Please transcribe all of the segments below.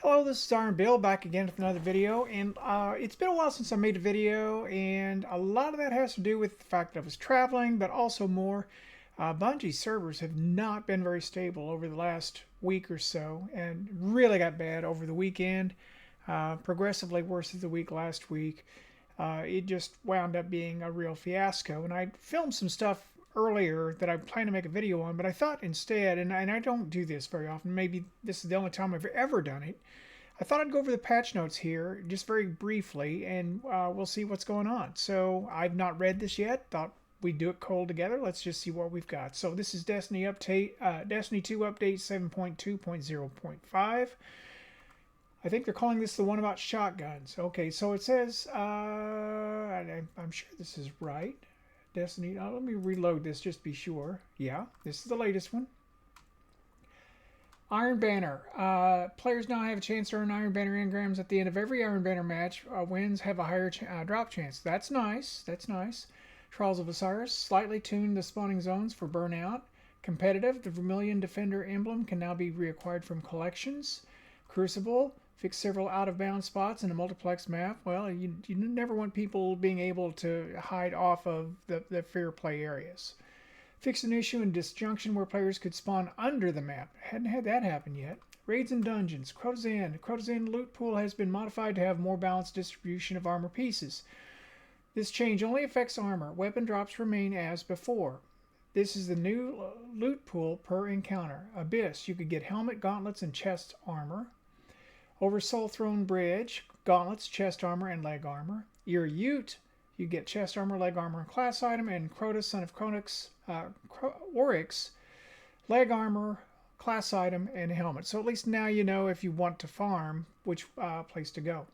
Hello, this is Iron Bill back again with another video, and it's been a while since I made a video, and a lot of that has to do with the fact that I was traveling, but also more. Bungie's servers have not been very stable over the last week or so, and really got bad over the weekend, progressively worse as the week last week. It just wound up being a real fiasco, and I filmed some stuff earlier that I plan to make a video on, but I thought instead, and I don't do this very often, maybe this is the only time I've ever done it, I thought I'd go over the patch notes here just very briefly, and we'll see what's going on. So I've not read this yet. Thought we'd do it cold together. Let's just see what we've got. So this is Destiny update, Destiny 2 update 7.2.0.5. I think they're calling this the one about shotguns. Okay, so it says, I'm sure this is right. Destiny. Let me reload this just to be sure. Yeah, this is the latest one. Iron Banner. Players now have a chance to earn Iron Banner engrams at the end of every Iron Banner match. Wins have a higher drop chance. That's nice. That's nice. Trials of Osiris. Slightly tuned the spawning zones for burnout. Competitive. The Vermilion Defender emblem can now be reacquired from collections. Crucible. Fix several out-of-bounds spots in a multiplex map. Well, you never want people being able to hide off of the fair play areas. Fixed an issue in Disjunction where players could spawn under the map. Hadn't had that happen yet. Raids and Dungeons. Crotazan. Crotazan loot pool has been modified to have more balanced distribution of armor pieces. This change only affects armor. Weapon drops remain as before. This is the new loot pool per encounter. Abyss. You could get helmet, gauntlets, and chest armor. Over Soul Throne Bridge. Gauntlets, chest armor, and leg armor. Your Ute. You get chest armor, leg armor, and class item. And Crota, son of Chronix, Oryx, leg armor, class item, and helmet. So at least now you know if you want to farm which place to go.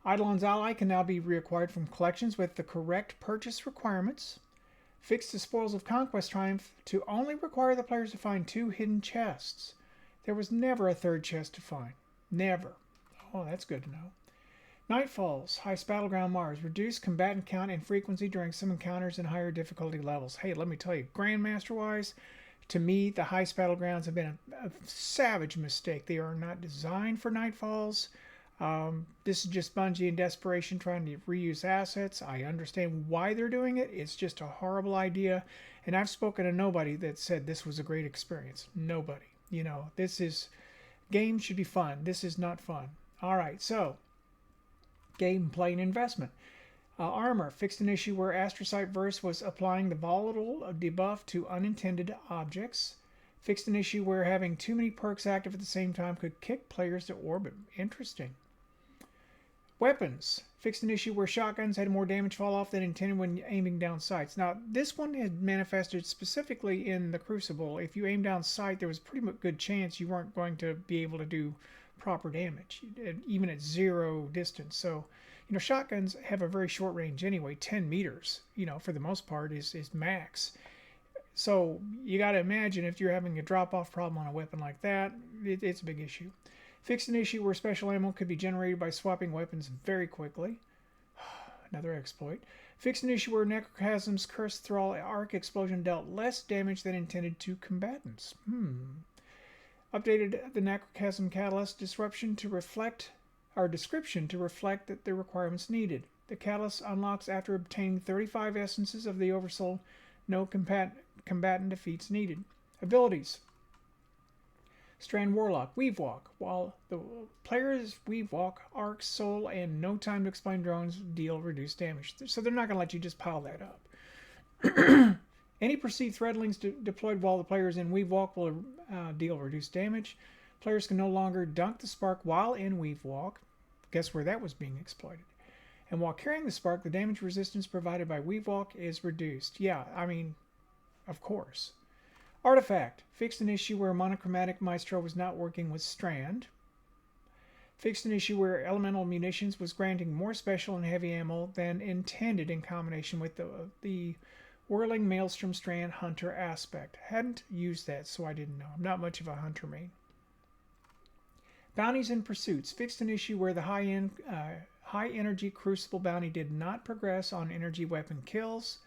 Eidolon's Ally can now be reacquired from collections with the correct purchase requirements. Fixed the Spoils of Conquest Triumph to only require the players to find 2 hidden chests. There was never a third chest to find. Never. Oh, that's good to know. Nightfalls, Heist Battleground Mars. Reduce combatant count and frequency during some encounters in higher difficulty levels. Hey, let me tell you, Grandmaster-wise, to me, the Heist Battlegrounds have been a savage mistake. They are not designed for Nightfalls. This is just Bungie in desperation trying to reuse assets. I understand why they're doing it. It's just a horrible idea. And I've spoken to nobody that said this was a great experience. Nobody. You know, this is... Games should be fun. This is not fun. Alright, so... Gameplay and investment. Armor. Fixed an issue where Astrocyte Verse was applying the volatile debuff to unintended objects. Fixed an issue where having too many perks active at the same time could kick players to orbit. Interesting. Weapons. Fixed an issue where shotguns had more damage fall off than intended when aiming down sights. Now, this one had manifested specifically in the Crucible. If you aim down sight, there was a pretty good chance you weren't going to be able to do proper damage, even at 0 distance. So, you know, shotguns have a very short range anyway. 10 meters, you know, for the most part is max. So you got to imagine if you're having a drop-off problem on a weapon like that, it's a big issue. Fixed an issue where special ammo could be generated by swapping weapons very quickly. Another exploit. Fixed an issue where Necrochasm's Cursed Thrall arc explosion dealt less damage than intended to combatants. Updated the Necrochasm Catalyst description to reflect that the requirements needed. The Catalyst unlocks after obtaining 35 essences of the Oversoul. No combatant defeats needed. Abilities. Strand Warlock, Weave Walk. While the players Weave Walk, Arc, Soul, and No Time to Explain drones deal reduced damage. So they're not going to let you just pile that up. Any perceived threadlings deployed while the player is in Weave Walk will deal reduced damage. Players can no longer dunk the spark while in Weave Walk. Guess where that was being exploited. And while carrying the spark, the damage resistance provided by Weave Walk is reduced. Yeah, I mean, of course. Artifact. Fixed an issue where Monochromatic Maestro was not working with Strand. Fixed an issue where Elemental Munitions was granting more special and heavy ammo than intended in combination with the Whirling Maelstrom Strand Hunter aspect. Hadn't used that, so I didn't know. I'm not much of a hunter main. Bounties and Pursuits. Fixed an issue where the high energy Crucible bounty did not progress on energy weapon kills.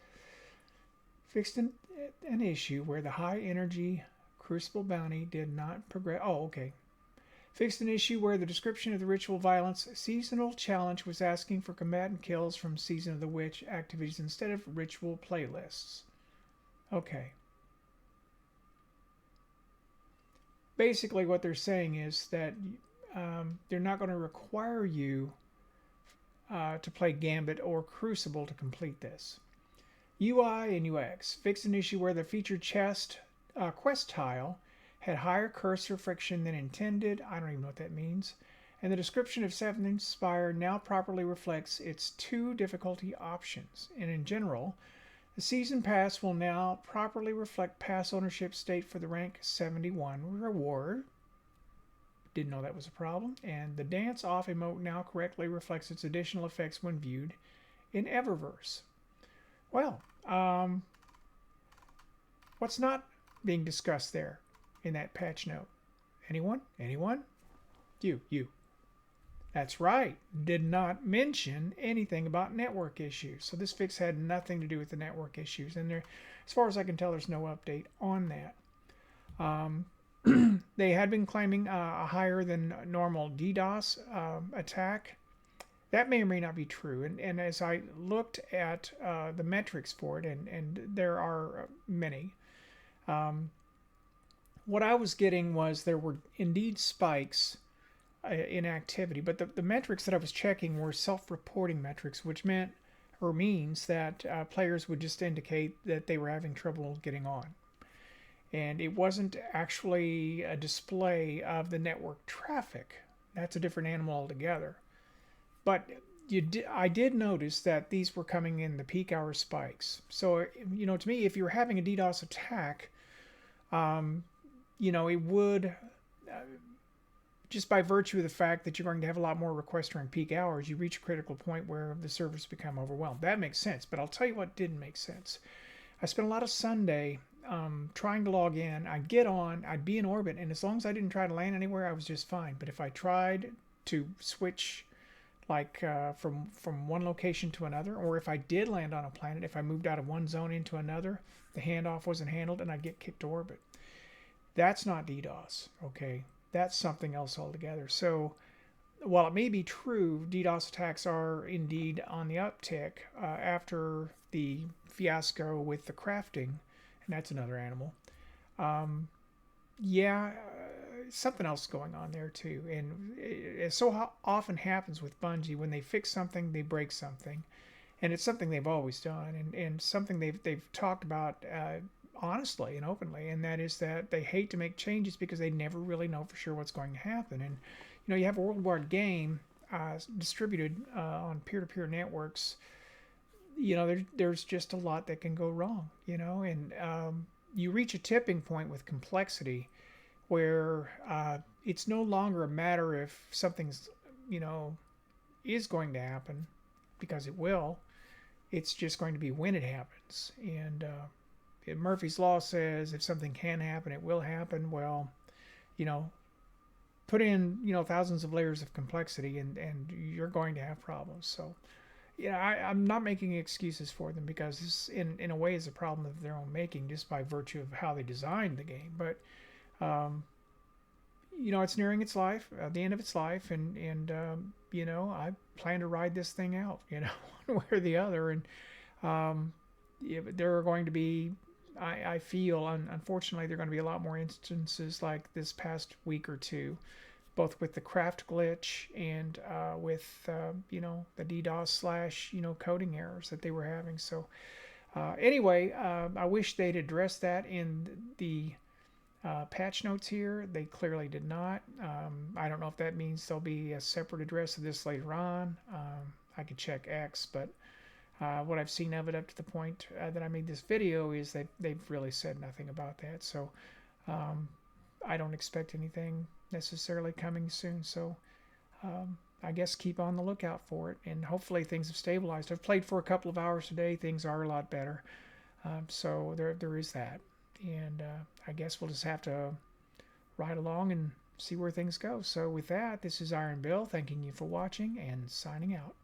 Fixed an issue where the high energy Crucible bounty did not progress. Oh, okay. Fixed an issue where the description of the ritual violence seasonal challenge was asking for combatant kills from Season of the Witch activities instead of ritual playlists. Okay. Basically, what they're saying is that they're not going to require you to play Gambit or Crucible to complete this. UI and UX. Fixed an issue where the featured quest tile had higher cursor friction than intended. I don't even know what that means. And the description of Seventh Spire now properly reflects its 2 difficulty options. And in general, the Season Pass will now properly reflect pass ownership state for the rank 71 reward. Didn't know that was a problem. And the Dance Off emote now correctly reflects its additional effects when viewed in Eververse. Well, what's not being discussed there in that patch note? Anyone? Anyone? You. That's right. Did not mention anything about network issues. So this fix had nothing to do with the network issues. And there, as far as I can tell, there's no update on that. They had been claiming a higher than normal DDoS attack. That may or may not be true. And as I looked at the metrics for it, and there are many, what I was getting was there were indeed spikes in activity, but the metrics that I was checking were self-reporting metrics, which meant or means that players would just indicate that they were having trouble getting on. And it wasn't actually a display of the network traffic. That's a different animal altogether. But I did notice that these were coming in the peak hour spikes. So, to me, if you're having a DDoS attack, it would, just by virtue of the fact that you're going to have a lot more requests during peak hours, you reach a critical point where the servers become overwhelmed. That makes sense. But I'll tell you what didn't make sense. I spent a lot of Sunday trying to log in. I'd get on, I'd be in orbit, and as long as I didn't try to land anywhere, I was just fine. But if I tried to switch from one location to another, or if I did land on a planet, if I moved out of one zone into another, the handoff wasn't handled and I'd get kicked to orbit. That's not DDoS, okay? That's something else altogether. So while it may be true, DDoS attacks are indeed on the uptick after the fiasco with the crafting, and that's another animal. Something else going on there too. And it so often happens with Bungie, when they fix something, they break something. And it's something they've always done, and something they've talked about honestly and openly, and that is that they hate to make changes because they never really know for sure what's going to happen. And you have a worldwide game distributed on peer-to-peer networks. There's just a lot that can go wrong, and you reach a tipping point with complexity where it's no longer a matter if something's is going to happen, because it will. It's just going to be when it happens. And Murphy's Law says if something can happen, it will happen. Well, put in thousands of layers of complexity, and you're going to have problems. So I'm not making excuses for them, because this in a way is a problem of their own making, just by virtue of how they designed the game. But it's nearing its life, the end of its life, and I plan to ride this thing out, one way or the other. And there are going to be, I feel, unfortunately, there are going to be a lot more instances like this past week or two, both with the craft glitch and with the DDoS / coding errors that they were having. So anyway, I wish they'd addressed that in the patch notes here. They clearly did not. I don't know if that means there'll be a separate address of this later on. I could check X, but what I've seen of it up to the point that I made this video is that they've really said nothing about that. So I don't expect anything necessarily coming soon. So I guess keep on the lookout for it, and hopefully things have stabilized. I've played for a couple of hours today. Things are a lot better. So there is that. And I guess we'll just have to ride along and see where things go. So with that, this is Iron Bill, thanking you for watching and signing out.